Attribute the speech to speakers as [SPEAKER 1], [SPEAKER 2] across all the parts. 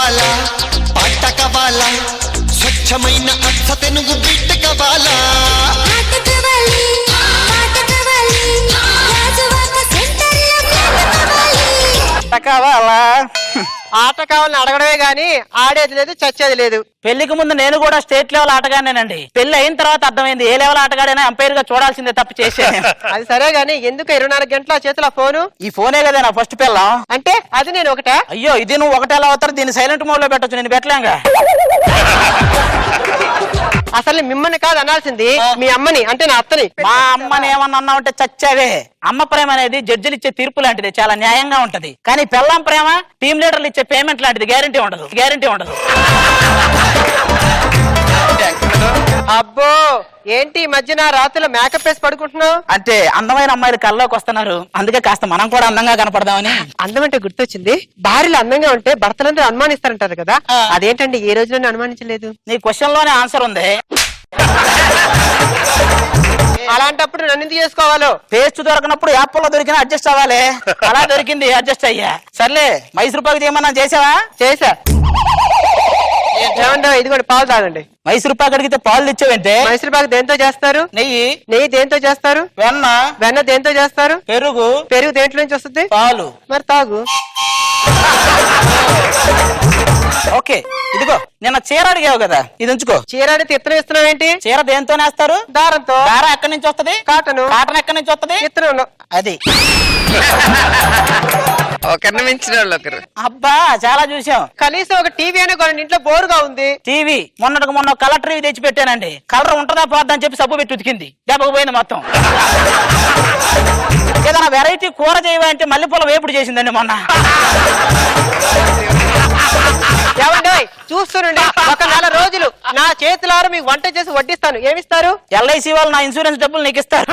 [SPEAKER 1] కావాలా, పాట కావాలా, స్వచ్ఛమైన అచ్చ తెనుగు బిడ్డ కావాలా,
[SPEAKER 2] కావాలా?
[SPEAKER 3] ఆట కావాలని అడగడమే గాని ఆడేది లేదు, చచ్చేది లేదు.
[SPEAKER 2] పెళ్లికి ముందు నేను కూడా స్టేట్ లెవెల్ ఆటగానేనండి. పెళ్లి అయిన తర్వాత అర్థమైంది ఏ లెవెల్ ఆటగాడైనా అంపైర్ గా చూడాల్సిందే తప్ప చేసేది.
[SPEAKER 3] అది సరే గాని ఎందుకు 24 గంటల చేతిలో ఫోను?
[SPEAKER 2] ఈ ఫోనే కదా నా ఫస్ట్ పిల్లం.
[SPEAKER 3] అంటే అది నేను ఒకటా?
[SPEAKER 2] అయ్యో ఇది నువ్వు ఒకటి ఎలా అవుతారు, దీన్ని సైలెంట్ మోడ్ లో పెట్టొచ్చు, నేను పెట్టలేంగా.
[SPEAKER 3] అసలు మిమ్మల్ని కాదు అనాల్సింది, మీ అమ్మని, అంటే నా అత్తని.
[SPEAKER 2] మా అమ్మని ఏమన్నా అన్నా ఉంటే చచ్చావే. అమ్మ ప్రేమ అనేది జడ్జిలు ఇచ్చే తీర్పు లాంటిది, చాలా న్యాయంగా ఉంటది. కానీ పెళ్ళాం ప్రేమ టీమ్ లీడర్లు ఇచ్చే పేమెంట్ లాంటిది, గ్యారంటీ ఉండదు.
[SPEAKER 3] అబ్బో ఏంటి ఈ మధ్యన రాత్రిలో మేకప్ వేసి పడుకుంటున్నావు?
[SPEAKER 2] అంటే అందమైన అమ్మాయిలు కల్లోకి వస్తున్నారు, అందుకే కాస్త మనం కూడా అందంగా కనపడదామని.
[SPEAKER 3] అందం అంటే గుర్తొచ్చింది, భార్యలు అందంగా ఉంటే భర్తలందరూ అనుమానిస్తారంటారు కదా, అదేంటండి ఏ రోజులోనే అనుమానించలేదు?
[SPEAKER 2] నీ క్వశ్చన్ లోనే ఆన్సర్ ఉంది.
[SPEAKER 3] అలాంటప్పుడు నన్ను ఎందుకు చేసుకోవాలో?
[SPEAKER 2] పేస్ట్ దొరకనప్పుడు యాప్లో దొరికినా అడ్జస్ట్ అవ్వాలి. అలా దొరికింది, అడ్జస్ట్ అయ్యా. సర్లే మైసూర్ పాకు చేయమన్నా చేసావా?
[SPEAKER 3] చేసా. ఏమంటావు? ఇది కూడా పాలు తాగండి.
[SPEAKER 2] మైసూర్ పాకు అడిగితే పాలు తెచ్చావంటే?
[SPEAKER 3] మైసూర్ పాకు దేంతో చేస్తారు? నెయ్యి దేంతో చేస్తారు? వెన్న దేంతో చేస్తారు? పెరుగు దేంట్లో నుంచి వస్తుంది?
[SPEAKER 2] పాలు.
[SPEAKER 3] మరి తాగు.
[SPEAKER 2] ఓకే ఇదిగో నిన్న చీర అడిగావు కదా, ఇది ఉంచుకో.
[SPEAKER 3] చీర అడిగితే ఇత్తనం ఇస్తున్నావు ఏంటి?
[SPEAKER 2] చీర దేంతో నేస్తారు?
[SPEAKER 3] దారంతో.
[SPEAKER 2] దారం ఎక్కడి నుంచి వస్తుంది?
[SPEAKER 3] కాటన్.
[SPEAKER 2] కాటన్ ఎక్కడి నుంచి వస్తుంది?
[SPEAKER 3] ఇత్తనం.
[SPEAKER 2] అది
[SPEAKER 4] ఒకరిని మించిన వాళ్ళు ఒకరు.
[SPEAKER 2] అబ్బా చాలా చూసాం.
[SPEAKER 3] కనీసం ఒక టీవీ అయినా కొన్ని ఇంట్లో బోరుగా ఉంది.
[SPEAKER 2] టీవీ మొన్న కలర్ టీవీ తెచ్చి పెట్టానండి. కలర్ ఉంటుందా పోద్దని చెప్పి సబ్బు పెట్టి ఉతికింది, దెబ్బకు పోయింది మొత్తం. ఏదైనా వెరైటీ కూర చేయమంటే మల్లెపూల వేపుడు చేసిందండి మొన్న.
[SPEAKER 3] ఏమండి చూస్తుండండి, ఒక 4 రోజులు నా చేతులారా మీకు వంట చేసి వడ్డిస్తాను. ఏమిస్తారు?
[SPEAKER 2] ఎల్ఐసి వాళ్ళు నా ఇన్సూరెన్స్ డబ్బులు నీకు ఇస్తారు.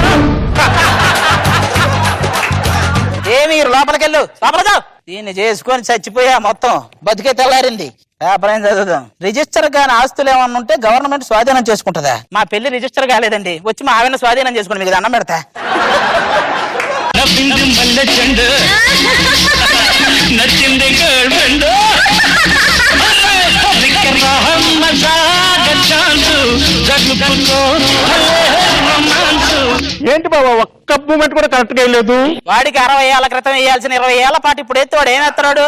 [SPEAKER 2] ఏమి లోపలికెళ్ళు, లోపలికి. దీన్ని చేసుకొని చచ్చిపోయా, మొత్తం బతికే తెల్లారింది. వ్యాపారం చదువుదాం. రిజిస్టర్ కాని ఆస్తులు ఏమన్నా ఉంటే గవర్నమెంట్ స్వాధీనం చేసుకుంటుందా? మా పెళ్లి రిజిస్టర్ కాలేదండి, వచ్చి మా ఆవిడ స్వాధీనం చేసుకోండి, మీకు దండం పెడతా.
[SPEAKER 5] ఏంటి బాబా ఒక్క మూమెంట్ కూడా కరెక్ట్ గా లేదు?
[SPEAKER 2] వాడికి 60 ఏళ్ల క్రితం వేయాల్సిన 20 ఏళ్ల పాటు ఇప్పుడు ఎత్తాడు. ఏమెత్తాడు?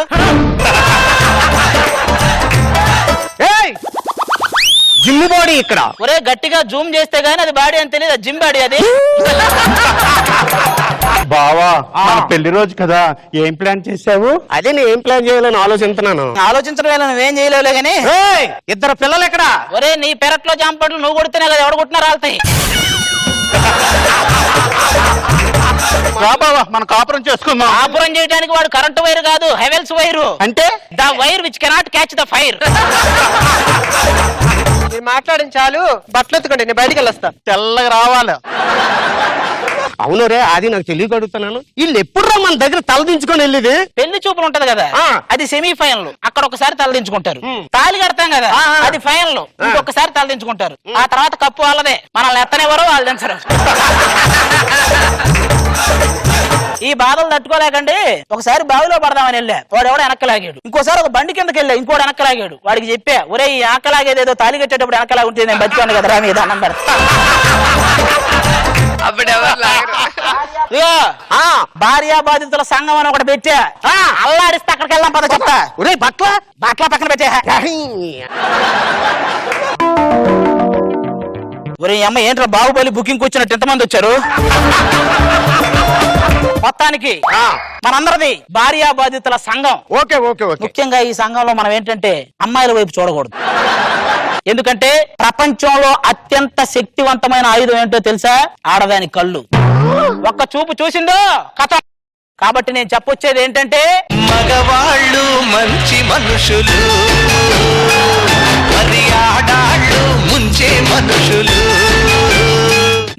[SPEAKER 5] జిమ్ బాడీ ఇక్కడ.
[SPEAKER 2] ఒరే గట్టిగా జూమ్ చేస్తే గానీ అది బాడీ అని తెలియదు, జిమ్ బాడీ అది.
[SPEAKER 5] బావా పెళ్లి రోజు కదా, ఏం ప్లాన్ చేసావు? అదే నేను ఏం ప్లాన్ చేయాలని ఆలోచిస్తున్నాను.
[SPEAKER 2] ఆలోచించడం వేళ నువ్వేం చేయలేవులే గానీ.
[SPEAKER 5] 2 పిల్లలు ఎక్కడ?
[SPEAKER 2] ఒరే నీ పెరట్లో జాంపట్లు నువ్వు కొడితేనే కదా, ఎవడు కొట్టినా రాలుతాయి.
[SPEAKER 5] బాబా మన కాపురం చేసుకుందాం.
[SPEAKER 2] కాపురం చేయడానికి వాడు కరెంటు వైర్ కాదు, హెవెల్స్ వైరు.
[SPEAKER 5] అంటే
[SPEAKER 2] the wire which cannot catch the fire.
[SPEAKER 3] మీరు మాట్లాడిన చాలు, బట్టలు ఎత్తుకోండి, నేను బయటికి వెళ్ళొస్తా.
[SPEAKER 5] తెల్లగా రావాలి. అవును రే, అది నాకు తెలియక అడుగుతున్నాను, వీళ్ళు ఎప్పుడు మన దగ్గర తలదించుకొని వెళ్ళేది?
[SPEAKER 2] పెళ్లి చూపులు ఉంటది కదా, అది సెమీఫైనల్. అక్కడ ఒకసారి తలదించుకుంటారు. తాళి కడతాం కదా, అది ఫైనల్. ఇంకొకసారి తలదించుకుంటారు. ఆ తర్వాత కప్పు వాళ్ళదే, మనల్ని ఎత్తనేవారో వాళ్ళు దించరు. ఈ బాధలు తట్టుకోలేకండి ఒకసారి బావిలో పడదామని వెళ్ళా, వాడు ఎవడో వెనక్కలాగాడు. ఇంకోసారి ఒక బండి కిందకి వెళ్ళా, ఇంకోటి వెనక్కలాగాడు. వాడికి చెప్పా, ఒరే ఈ ఆకలాగేది ఏదో తాళి కట్టేటప్పుడు వెనకలా ఉంటే నేను బతికాను కదా మీద అన్నం పెడతా. భార్యా బాధితుల సంఘం అని ఒకటి పెట్టా, అల్లాడిస్తే అక్కడికి వెళ్దాం పద చెప్తా.
[SPEAKER 5] ఒరే బట్ల
[SPEAKER 2] పక్కన పెట్టా. ఒరే అమ్మ ఏంట్రా బాహుబలి బుకింగ్ వచ్చినట్టు ఎంతమంది వచ్చారు? మొత్తానికి మనందరిది భార్యా బాధితుల సంఘం.
[SPEAKER 5] Okay okay okay.
[SPEAKER 2] ముఖ్యంగా ఈ సంఘంలో మనం ఏంటంటే అమ్మాయిల వైపు చూడకూడదు. ఎందుకంటే ప్రపంచంలో అత్యంత శక్తివంతమైన ఆయుధం ఏంటో తెలుసా? ఆడదాని కళ్ళు. ఒక్క చూపు చూసిందో కథ. కాబట్టి నేను చెప్పొచ్చేది ఏంటంటే,
[SPEAKER 1] మగవాళ్ళు మంచి మనుషులు, మరి ఆడాళ్ళు ముంచే మనుషులు.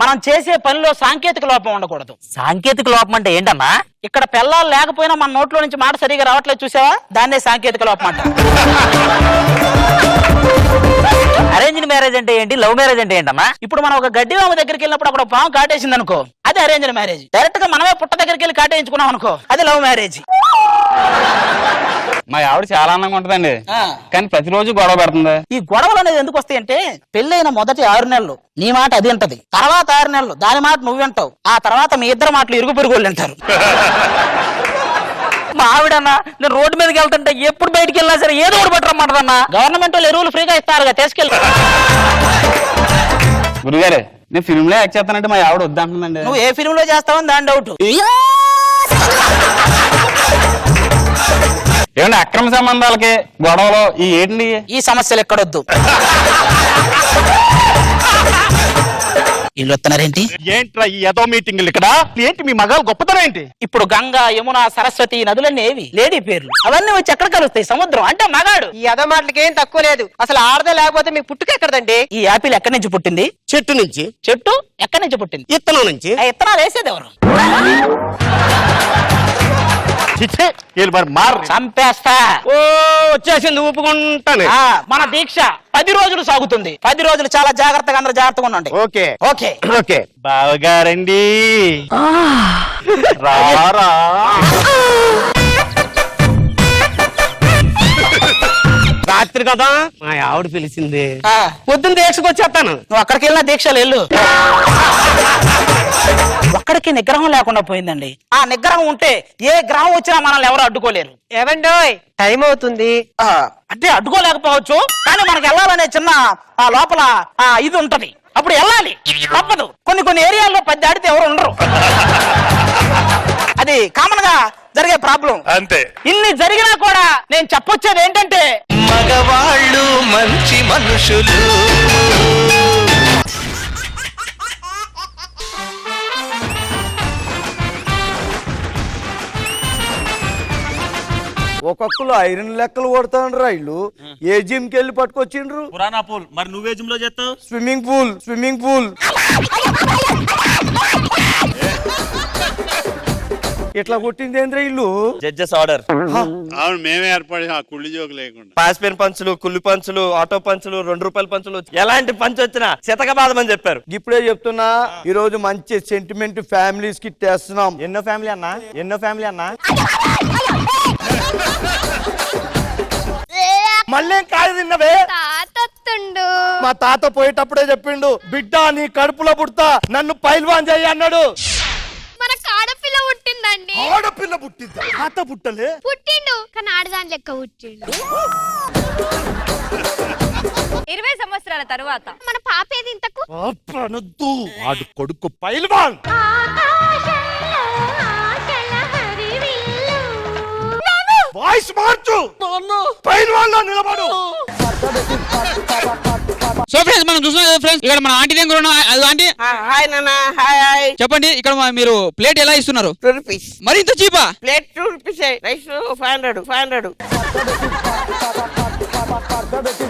[SPEAKER 2] మనం చేసే పనిలో సాంకేతిక లోపం ఉండకూడదు. సాంకేతిక లోపం అంటే ఏంటమ్మా? ఇక్కడ పిల్లలు లేకపోయినా మన నోట్లో నుంచి మాట సరిగా రావట్లేదు, చూసావా? దాన్నే సాంకేతిక లోపం అంట. అరేంజ్డ్ మ్యారేజ్ అంటే ఏంటి, లవ్ మ్యారేజ్ అంటే ఏంటమ్మా? ఇప్పుడు మనం ఒక గడ్డి వాము దగ్గరికి వెళ్ళినప్పుడు అక్కడ పాము కాటేసింది అనుకో, అది అరేంజ్డ్ మ్యారేజ్. డైరెక్ట్ గా మనమే పుట్ట దగ్గరికి వెళ్ళి కాటేయించుకున్నాం అనుకో, అది లవ్ మ్యారేజ్.
[SPEAKER 6] మా ఆవిడ చాలా అందంగా ఉంటదండి
[SPEAKER 2] ఆ.
[SPEAKER 6] కానీ ప్రతిరోజు గొడవ పెడుతుంది.
[SPEAKER 2] ఈ గొడవలు అనేది ఎందుకు వస్తాయంటే పెళ్ళైన మొదటి 6 నెలలు నీ మాట అది వింటది, తర్వాత 6 నెలలు దాని మాట నువ్వు వింటావు, ఆ తర్వాత మీ ఇద్దరు మాటలు ఇరుగు పొరుగు వాళ్ళు వింటారు. మా ఆవిడన్నా నేను రోడ్డు మీదకి వెళ్తుంటే ఎప్పుడు బయటికి వెళ్ళినా సరే ఏదో ఒకటి పట్టరమ్మంటదన్నా. గవర్నమెంట్ వాళ్ళు ఎరువులు ఫ్రీగా ఇస్తారుగా, తీసుకెళ్ళి.
[SPEAKER 6] గురుగారు నేను ఫిల్మ్ లో యాక్ట్ చేస్తానంటే మా ఆవిడ వద్దంటుందండి.
[SPEAKER 2] నువ్వు ఏ ఫిల్మ్ లో చేస్తావని దాని డౌట్.
[SPEAKER 6] ఏమంటే అక్రమ సంబంధాలకి గొడవలు ఈ ఏంటి
[SPEAKER 2] ఈ సమస్యలు ఎక్కడొద్దు. వీళ్ళు వస్తున్నారేంటి?
[SPEAKER 5] ఏంట్రా ఈ ఏదో మీటింగ్లు ఇక్కడ? ఏంటి మీ మగాలు గొప్పతనం ఏంటి?
[SPEAKER 2] ఇప్పుడు గంగా, యమున, సరస్వతి నదులన్నీ ఏవి లేడీ పేర్లు, అవన్నీ వచ్చి ఎక్కడ కలుస్తాయి? సముద్రం అంటే మగాడు.
[SPEAKER 3] ఈ అదో మాటలకి ఏం తక్కువ లేదు. అసలు ఆడదే లేకపోతే మీకు పుట్టుక ఎక్కడదండి?
[SPEAKER 2] ఈ యాపిల్ ఎక్కడి నుంచి పుట్టింది?
[SPEAKER 5] చెట్టు నుంచి.
[SPEAKER 2] చెట్టు ఎక్కడి నుంచి పుట్టింది?
[SPEAKER 5] ఇత్తనం నుంచి.
[SPEAKER 2] ఆ ఇత్తనాలు వేసేది ఎవరు?
[SPEAKER 5] చిచ్చే వీళ్ళు మరి మారు.
[SPEAKER 2] చంపేస్తా.
[SPEAKER 5] ఓ వచ్చేసింది ఊపుకుంటాను.
[SPEAKER 2] ఆ, మన దీక్ష 10 రోజులు సాగుతుంది. 10 రోజులు చాలా జాగ్రత్తగా, అందరూ జాగ్రత్తగా ఉండండి.
[SPEAKER 5] ఓకే
[SPEAKER 2] ఓకే
[SPEAKER 5] ఓకే బావగారండి రారా. రాత్రి కదా మా ఆవిడ పిలిచింది,
[SPEAKER 2] ఆ,
[SPEAKER 5] పొద్దున్న దీక్షకు వచ్చేస్తాను.
[SPEAKER 2] నువ్వు అక్కడికి వెళ్ళిన దీక్షలు వెళ్ళు. ఒక్కడికి నిగ్రహం లేకుండా పోయిందండి. ఆ నిగ్రహం ఉంటే ఏ గ్రహం వచ్చినా మనల్ని ఎవరు అడ్డుకోలేరు.
[SPEAKER 3] ఏవండోయ్ టైం అవుతుంది.
[SPEAKER 2] ఆ, అంటే అడ్డుకోలేకపోవచ్చు కానీ మనకి వెళ్ళాలనే చిన్న ఆ లోపల ఇది ఉంటది, అప్పుడు వెళ్ళాలి, తప్పదు. కొన్ని ఏరియాల్లో 10 దాటితే ఎవరు ఉండరు. అది కామన్ గా జరిగే ప్రాబ్లం.
[SPEAKER 7] అంతే.
[SPEAKER 2] ఇన్ని జరిగినా కూడా నేను చెప్పొచ్చేది ఏంటంటే
[SPEAKER 1] మగవాళ్ళు మంచి మనుషులు.
[SPEAKER 8] ఒక్కొక్కరు ఐరన్ లెక్కలు కొడతాండ్రా ఇల్లు. ఏ జిమ్ కి వెళ్ళి పట్టుకొచ్చిండ్రు?
[SPEAKER 7] పురాణా పూల్. మరి నువ్వే జిమ్ లో చేస్తావు?
[SPEAKER 8] Swimming pool. ఇట్లా కొట్టింది ఏంద్రా ఇల్లు?
[SPEAKER 7] Judges order.
[SPEAKER 9] అవును మేమే ఏర్పాటు ఆ కుళ్ళి జోకు లేకుండా.
[SPEAKER 7] పాస్పెన్ పంచులు, కుళ్ళు పంచులు, ఆటో పంచులు, 2 రూపాయల పంచులు, ఎలాంటి పంచు వచ్చినా శతక బాధమని చెప్పారు.
[SPEAKER 8] ఇప్పుడే చెప్తున్నా, ఈ రోజు మంచి సెంటిమెంట్ ఫ్యామిలీస్ కి తెస్తున్నాం.
[SPEAKER 7] ఎన్నో ఫ్యామిలీ అన్నా
[SPEAKER 8] మళ్ళీ కాదు తిన్నవే.
[SPEAKER 10] తాతొత్తుండు.
[SPEAKER 8] మా తాత పోయేటప్పుడే చెప్పిండు, బిడ్డ నీ కడుపులో పుడతా నన్ను పైల్వాన్ చెయ్యి అన్నాడు.
[SPEAKER 10] మనకు ఆడపిల్ల పుట్టిందండి.
[SPEAKER 8] ఆడపిల్ల పుట్టిందా? తాత పుట్టలే.
[SPEAKER 10] పుట్టిండు కానీ ఆడదాని లెక్క పుట్టిండు.
[SPEAKER 11] 20 సంవత్సరాల తరువాత
[SPEAKER 10] మన పాప ఏది ఇంతకు?
[SPEAKER 8] అనొద్దు, వాడు కొడుకు పైల్వాన్. వాయిస్ మార్చు, పైల్వాన్ లో నిలబడు.
[SPEAKER 12] సో ఫ్రెండ్స్ మనం చూస్తున్నాం కదా ఫ్రెండ్స్, ఇక్కడ మన ఆంటీ దగ్గర ఉన్న అది ఆంటీ.
[SPEAKER 3] హాయ్ నాన్న. హాయ్.
[SPEAKER 12] చెప్పండి ఇక్కడ మీరు ప్లేట్ ఎలా ఇస్తున్నారు?
[SPEAKER 3] 2 రూపీస్.
[SPEAKER 12] మరి ఇంత చీపా?
[SPEAKER 3] Plate 2 rupees. రైస్ 500.